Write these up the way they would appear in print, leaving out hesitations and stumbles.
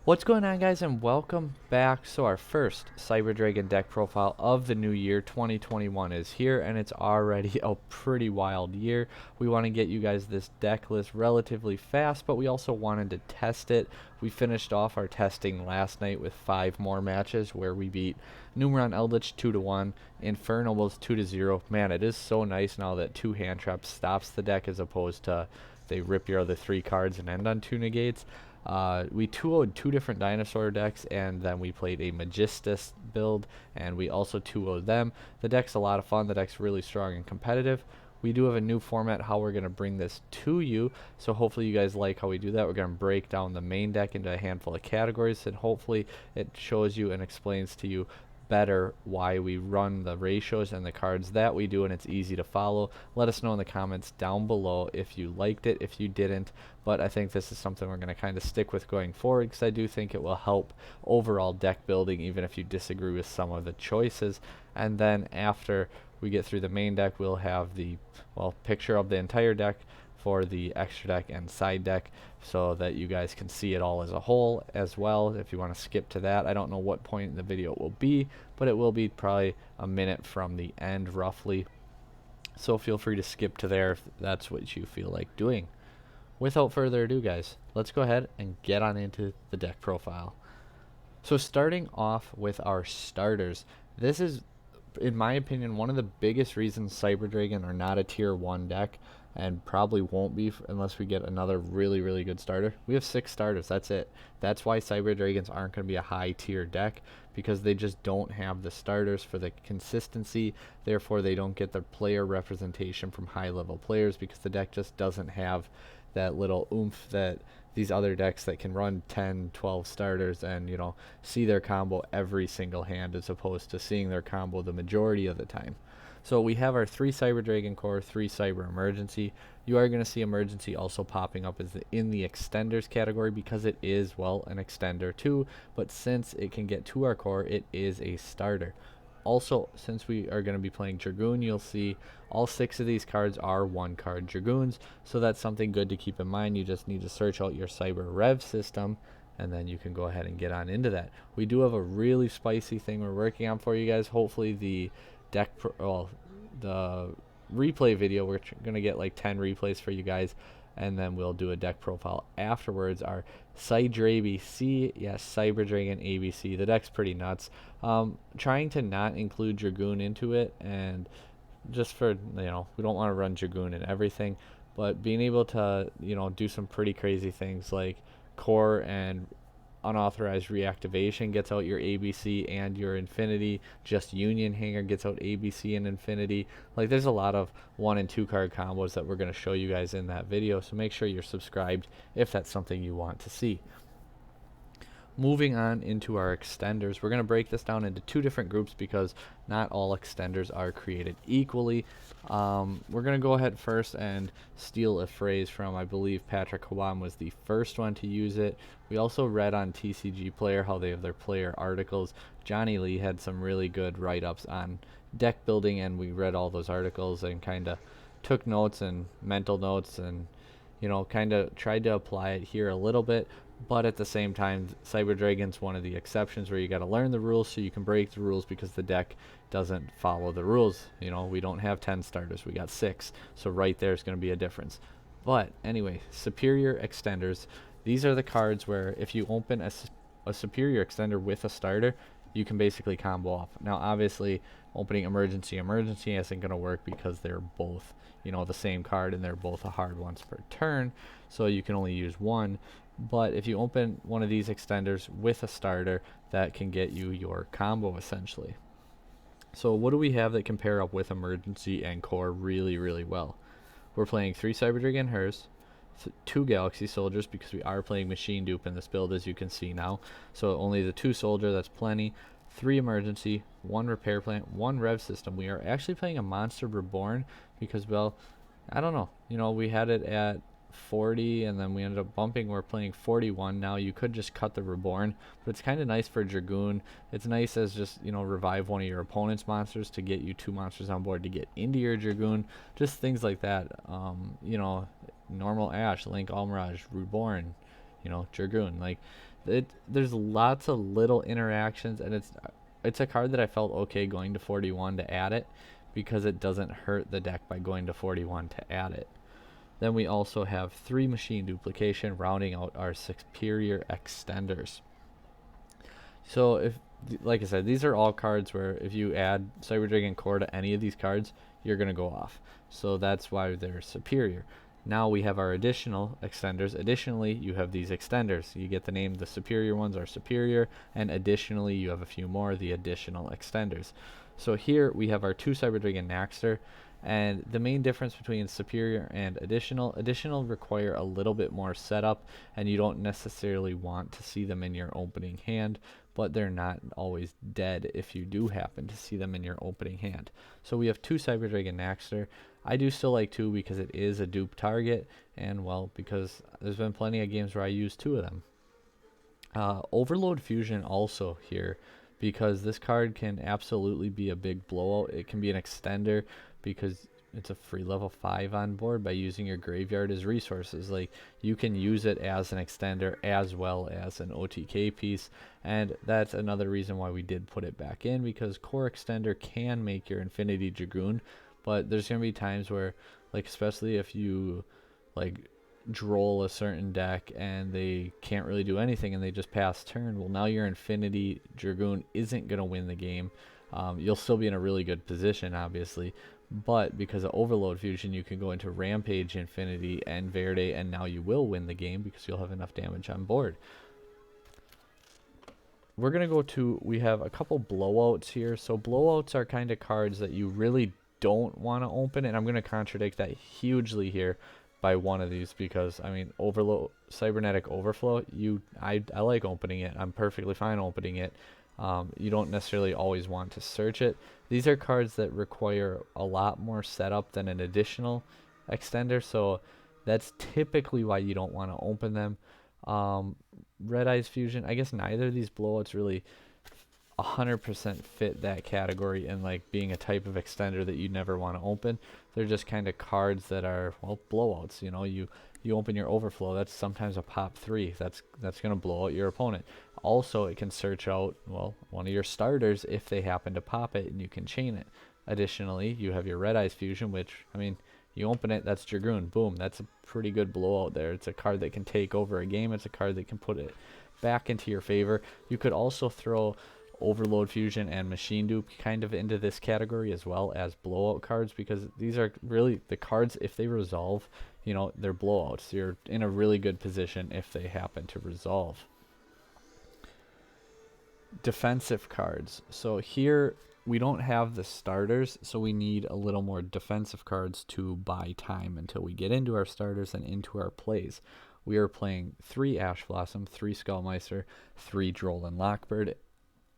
What's going on, guys, and welcome back. So our first Cyber Dragon deck profile of the new year 2021 is here, and it's already a pretty wild year. We want to get you guys this deck list relatively fast, but we also wanted to test it. We finished off our testing last night with 5 more matches where we beat Numeron Eldritch 2-1, Inferno was 2-0. Man, it is so nice now that 2 hand traps stops the deck as opposed to they rip your other 3 cards and end on 2 negates. We 2-0'd 2 different dinosaur decks, and then we played a Magistus build, and we also 2-0'd them. The deck's a lot of fun. The deck's really strong and competitive. We do have a new format how we're going to bring this to you, so hopefully you guys like how we do that. We're going to break down the main deck into a handful of categories, and hopefully it shows you and explains to you better why we run the ratios and the cards that we do, and it's easy to follow. Let us know in the comments down below if you liked it, if you didn't, but I think this is something we're going to kind of stick with going forward because I do think it will help overall deck building even if you disagree with some of the choices. And then after we get through the main deck, we'll have the picture of the entire deck for the extra deck and side deck so that you guys can see it all as a whole as well. If you want to skip to that, I don't know what point in the video it will be, but it will be probably a minute from the end roughly, so feel free to skip to there if that's what you feel like doing. Without further ado, guys, let's go ahead and get on into the deck profile. So starting off with our starters, this is, in my opinion, one of the biggest reasons Cyber Dragon are not a tier 1 deck, and probably won't be unless we get another really good starter. We have 6 starters, that's it. That's why Cyber Dragons aren't going to be a high tier deck, because they just don't have the starters for the consistency. Therefore they don't get the player representation from high level players, because the deck just doesn't have that little oomph that these other decks that can run 10, 12 starters and, you know, see their combo every single hand as opposed to seeing their combo the majority of the time. So we have our 3 Cyber Dragon Core, 3 Cyber Emergency. You are going to see Emergency also popping up as in the extenders category because it is, well, an extender too, but since it can get to our core, it is a starter. Also, since we are going to be playing Dragoon, you'll see all 6 of these cards are 1-card Dragoons, so that's something good to keep in mind. You just need to search out your Cyber Rev system, and then you can go ahead and get on into that. We do have a really spicy thing we're working on for you guys. Hopefully the the replay video, we're going to get like 10 replays for you guys, and then we'll do a deck profile afterwards. Our CydrABC, yes, Cyber Dragon ABC. The deck's pretty nuts. Trying to not include Dragoon into it, and just for, you know, we don't want to run Dragoon and everything, but being able to, you know, do some pretty crazy things like core and unauthorized reactivation gets out your ABC and your Infinity. Just Union Hanger gets out ABC and Infinity. Like, there's a lot of 1 and 2 card combos that we're going to show you guys in that video, so make sure you're subscribed if that's something you want to see. Moving on into our extenders, we're going to break this down into 2 different groups because not all extenders are created equally. We're going to go ahead first and steal a phrase from, I believe, Patrick Hawam was the first one to use it. We also read on TCG Player how they have their player articles. Johnny Lee had some really good write-ups on deck building, and we read all those articles and kind of took notes and mental notes and, you know, kind of tried to apply it here a little bit. But at the same time, Cyber Dragon's one of the exceptions where you got to learn the rules so you can break the rules, because the deck doesn't follow the rules. You know, we don't have 10 starters, we got 6. So right there's going to be a difference. But anyway, superior extenders. These are the cards where if you open a superior extender with a starter, you can basically combo off. Now, obviously, opening emergency isn't going to work because they're both, you know, the same card, and they're both a hard once per turn, so you can only use one. But if you open one of these extenders with a starter, that can get you your combo essentially. So what do we have that can pair up with emergency and core really well? We're playing 3 Cyber Dragon Hers, 2 Galaxy Soldiers, because we are playing Machine Dupe in this build, as you can see now. So only the 2 Soldier, that's plenty. 3 Emergency, 1 Repair Plant, 1 Rev System. We are actually playing a Monster Reborn because, well, I don't know. You know, we had it at 40 and then we ended up bumping. We're playing 41 now. You could just cut the Reborn, but it's kind of nice for Dragoon. It's nice as just, you know, revive one of your opponent's monsters to get you 2 monsters on board to get into your Dragoon. Just things like that. You know, normal Ash, Link, Almirage, Reborn, you know, Dragoon. Like, There's lots of little interactions, and it's a card that I felt okay going to 41 to add it, because it doesn't hurt the deck by going to 41 to add it. Then we also have 3 machine duplication, rounding out our superior extenders. So if, like I said, these are all cards where if you add CydrABC Core to any of these cards, you're going to go off. So that's why they're superior. Now we have our additional extenders. Additionally, you have these extenders. You get the name, the superior ones are superior, and additionally you have a few more, the additional extenders. So here we have our 2 CydrABC Naxter, and the main difference between superior and additional require a little bit more setup, and you don't necessarily want to see them in your opening hand, but they're not always dead if you do happen to see them in your opening hand. So we have 2 CydrABC Naxter. I do still like 2 because it is a dupe target, and well, because there's been plenty of games where I use 2 of them. Overload Fusion also here, because this card can absolutely be a big blowout. It can be an extender because it's a free level 5 on board by using your graveyard as resources. Like, you can use it as an extender as well as an OTK piece, and that's another reason why we did put it back in, because core extender can make your Infinity Dragoon, but there's going to be times where, like, especially if you like droll a certain deck and they can't really do anything and they just pass turn, well, now your Infinity Dragoon isn't going to win the game. You'll still be in a really good position, obviously, but because of Overload Fusion, you can go into Rampage, Infinity, and Verde, and now you will win the game because you'll have enough damage on board. We're going to go to, we have a couple blowouts here. So blowouts are kind of cards that you really don't want to open, and I'm going to contradict that hugely here by one of these, because I mean, Cybernetic Overflow, I like opening it. I'm perfectly fine opening it. You don't necessarily always want to search it. These are cards that require a lot more setup than an additional extender, so that's typically why you don't want to open them. Red Eyes Fusion, I guess neither of these blowouts really 100% fit that category, and like being a type of extender that you never want to open. They're just kind of cards that are, well, blowouts. You know, you open your Overflow, that's sometimes a pop 3. That's going to blow out your opponent. Also, it can search out, well, one of your starters if they happen to pop it, and you can chain it. Additionally, you have your Red Eyes Fusion, which, I mean, you open it, that's Dragoon. Boom, that's a pretty good blowout there. It's a card that can take over a game. It's a card that can put it back into your favor. You could also throw Overload Fusion and Machine Dupe kind of into this category, as well as blowout cards, because these are really the cards, if they resolve, you know, they're blowouts. You're in a really good position if they happen to resolve. Defensive cards. So here we don't have the starters, so we need a little more defensive cards to buy time until we get into our starters and into our plays. We are playing 3 Ash Blossom, 3 Skullmeister, 3 Droll and Lockbird.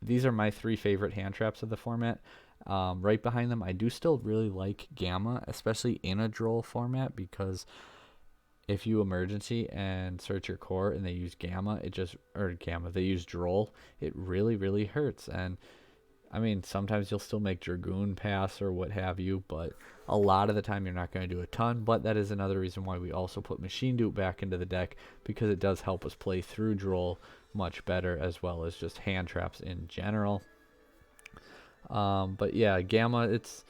These are my 3 favorite hand traps of the format. Right behind them, I do still really like Gamma, especially in a Droll format, because if you emergency and search your core and they use Gamma, they use Droll, it really, really hurts. And I mean, sometimes you'll still make Dragoon pass or what have you, but a lot of the time you're not going to do a ton. But that is another reason why we also put Machine Dupe back into the deck, because it does help us play through Droll much better, as well as just hand traps in general. But yeah, Gamma, it's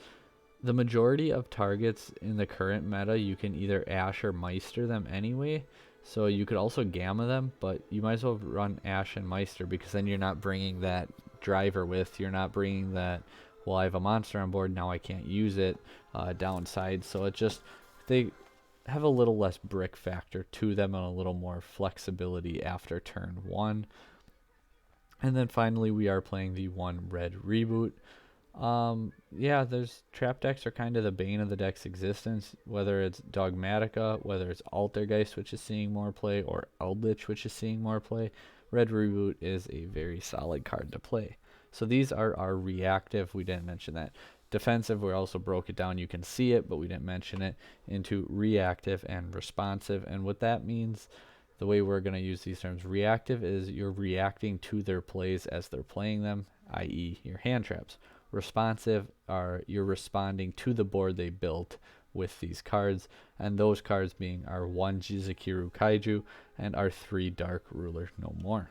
the majority of targets in the current meta, you can either Ash or Meister them anyway. So you could also Gamma them, but you might as well run Ash and Meister, because then you're not bringing that driver with. You're not bringing that, well, I have a monster on board, now I can't use it, downside. So it just, they have a little less brick factor to them and a little more flexibility after turn 1. And then finally we are playing the 1 red reboot. Yeah, there's trap decks are kind of the bane of the deck's existence, whether it's Dogmatica, whether it's Altergeist, which is seeing more play, or Eldritch, which is seeing more play. Red Reboot is a very solid card to play. So these are our reactive. We didn't mention that. Defensive, we also broke it down. You can see it, but we didn't mention it, into reactive and responsive. And what that means, the way we're going to use these terms, reactive is you're reacting to their plays as they're playing them, i.e. your hand traps. Responsive are you're responding to the board they built with these cards, and those cards being our 1 Jizukiru Kaiju and our 3 Dark Ruler No More.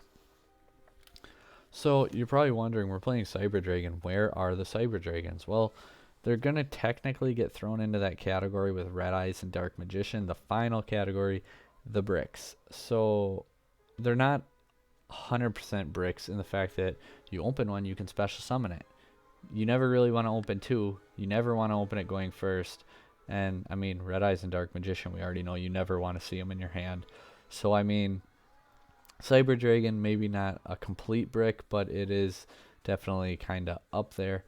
So you're probably wondering, we're playing Cyber Dragon. Where are the Cyber Dragons? Well, they're gonna technically get thrown into that category with Red Eyes and Dark Magician. The final category, the bricks. So they're not 100% bricks in the fact that you open one, you can special summon it. You never really want to open two. You never want to open it going first. And I mean, Red Eyes and Dark Magician, we already know you never want to see them in your hand. So I mean, Cyber Dragon, maybe not a complete brick, but it is definitely kind of up there.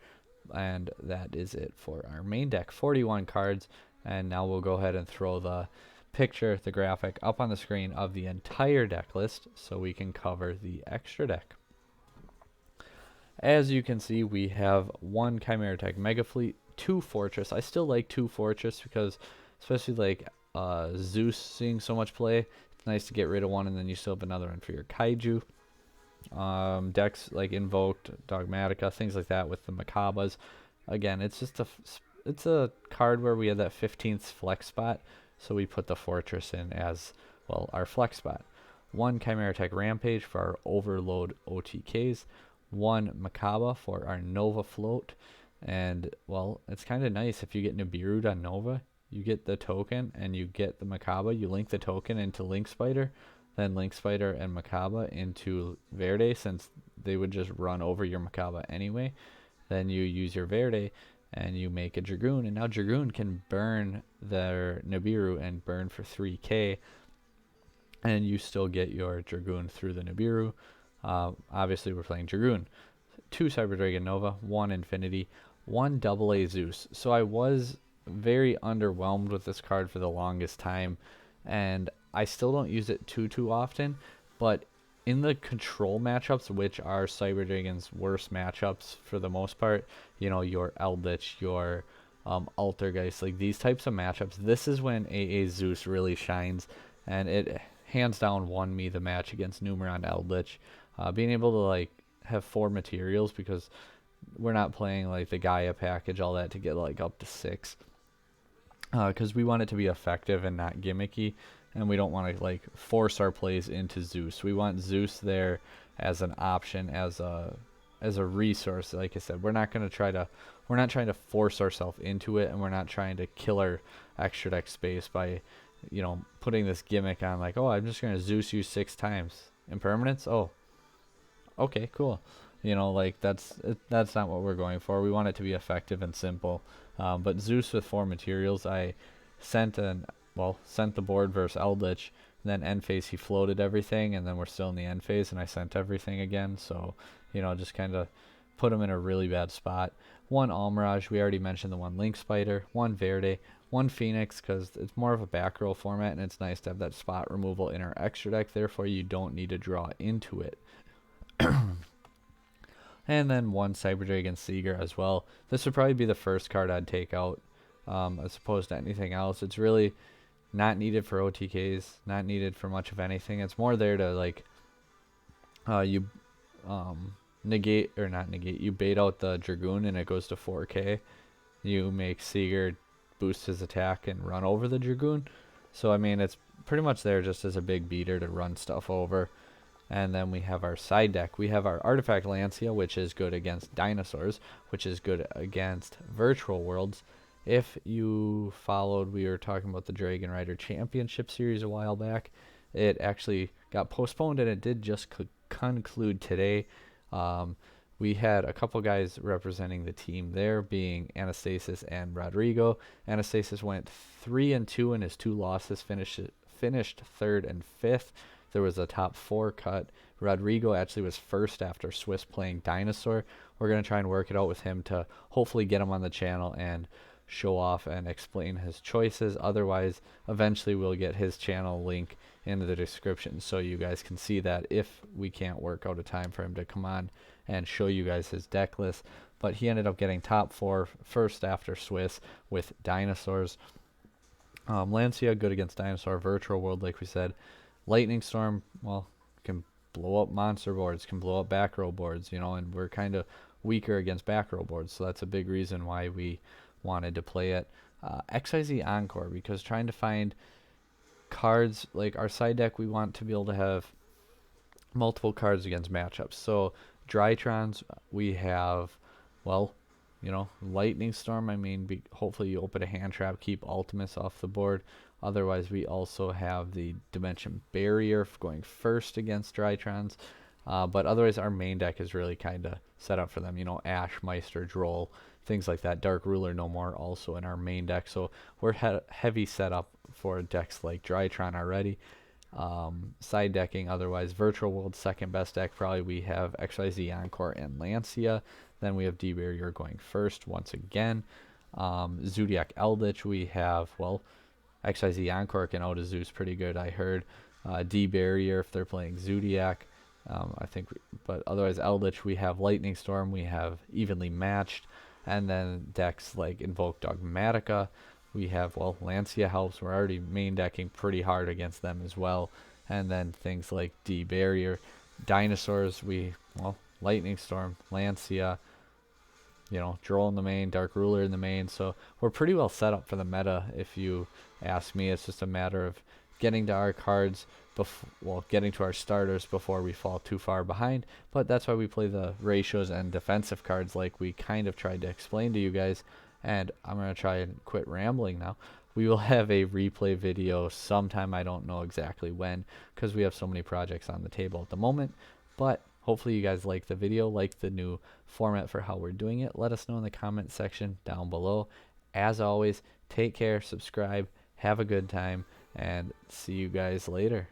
And that is it for our main deck. 41 cards. And now we'll go ahead and throw the picture, the graphic, up on the screen of the entire deck list so we can cover the extra deck. As you can see, we have 1 Chimera Tech Mega Fleet, 2 Fortress. I still like 2 Fortress because, especially like Zeus seeing so much play, it's nice to get rid of one and then you still have another one for your Kaiju. Decks like Invoked, Dogmatica, things like that with the Macabas. Again, it's just it's a card where we had that 15th flex spot, so we put the Fortress in as, well, our flex spot. 1 Chimera Tech Rampage for our Overload OTKs. 1 Macaba for our Nova Float. And, well, it's kind of nice if you get Nibiru on Nova, you get the token and you get the Macaba, you link the token into Link Spider, then Link Spider and Macaba into Verde, since they would just run over your Macaba anyway. Then you use your Verde and you make a Dragoon, and now Dragoon can burn their Nibiru and burn for 3k, and you still get your Dragoon through the Nibiru. Obviously we're playing Dragoon. 2 Cyber Dragon Nova, 1 Infinity, 1 AA Zeus. So I was very underwhelmed with this card for the longest time, and I still don't use it too often, but in the control matchups, which are Cyber Dragon's worst matchups for the most part, you know, your Eldritch, your Altergeist, like these types of matchups, this is when AA Zeus really shines, and it hands down won me the match against Numeron Eldritch. Being able to like have 4 materials, because we're not playing like the Gaia package, all that, to get like up to 6, because we want it to be effective and not gimmicky, and we don't want to like force our plays into Zeus. We want Zeus there as an option, as a resource. Like I said, we're not trying to force ourselves into it, and we're not trying to kill our extra deck space by, you know, putting this gimmick on like, oh, I'm just gonna Zeus you 6 times impermanence. Oh, okay, cool. You know, like that's not what we're going for. We want it to be effective and simple. But Zeus with 4 materials, I sent the board versus Eldritch, and then end phase he floated everything, and then we're still in the end phase, and I sent everything again. So, you know, just kind of put him in a really bad spot. 1 Almirage, we already mentioned the 1 Link Spider, 1 Verde, 1 Phoenix, because it's more of a back row format, and it's nice to have that spot removal in our extra deck, therefore you don't need to draw into it. And then 1 Cyber Dragon Seeger as well. This would probably be the first card I'd take out, as opposed to anything else. It's really not needed for OTKs, not needed for much of anything. It's more there to like, you negate, or not negate, you bait out the Dragoon and it goes to 4k. You make Seeger boost his attack and run over the Dragoon. So I mean, it's pretty much there just as a big beater to run stuff over. And then we have our side deck. We have our Artifact Lancia, which is good against dinosaurs, which is good against virtual worlds. If you followed, we were talking about the Dragon Rider Championship Series a while back. It actually got postponed, and it did just conclude today. We had a couple guys representing the team there, being Anastasis and Rodrigo. Anastasis went 3-2 in his 2 losses, finished 3rd and 5th. There was a top 4 cut. Rodrigo actually was first after Swiss playing Dinosaur. We're going to try and work it out with him to hopefully get him on the channel and show off and explain his choices. Otherwise, eventually we'll get his channel link in the description so you guys can see that, if we can't work out a time for him to come on and show you guys his deck list. But he ended up getting top 4 first after Swiss with Dinosaurs. Lancia, good against Dinosaur. Virtual World, like we said. Lightning Storm, well, can blow up monster boards, can blow up back row boards, you know, and we're kind of weaker against back row boards, so that's a big reason why we wanted to play it. XYZ Encore, because trying to find cards, like our side deck, we want to be able to have multiple cards against matchups. So Drytrons, we have, well, you know, Lightning Storm. I mean, hopefully you open a hand trap, keep Ultimates off the board. Otherwise, we also have the Dimension Barrier going first against Drytrons. But otherwise, our main deck is really kind of set up for them. You know, Ash, Meister, Droll, things like that. Dark Ruler no more also in our main deck. So we're heavy setup for decks like Drytron already. Side decking, otherwise, Virtual World, second best deck. Probably we have XYZ Encore and Lancia. Then we have D-Barrier going first once again. Zodiac Eldritch, we have, well, XYZ Encore can out a Zeus pretty good, I heard. D-Barrier if they're playing Zodiac. I think, but otherwise Eldritch, we have Lightning Storm, we have Evenly Matched, and then decks like Invoke Dogmatica, we have, well, Lancia helps, we're already main decking pretty hard against them as well, and then things like D-Barrier, Dinosaurs, well, Lightning Storm, Lancia, you know, Droll in the main, Dark Ruler in the main, so we're pretty well set up for the meta if you ask me. It's just a matter of getting to our cards, getting to our starters before we fall too far behind. But that's why we play the ratios and defensive cards like we kind of tried to explain to you guys. And I'm going to try and quit rambling now. We will have a replay video sometime, I don't know exactly when, because we have so many projects on the table at the moment. But hopefully you guys like the video, like the new format for how we're doing it. Let us know in the comment section down below. As always, take care, subscribe, have a good time, and see you guys later.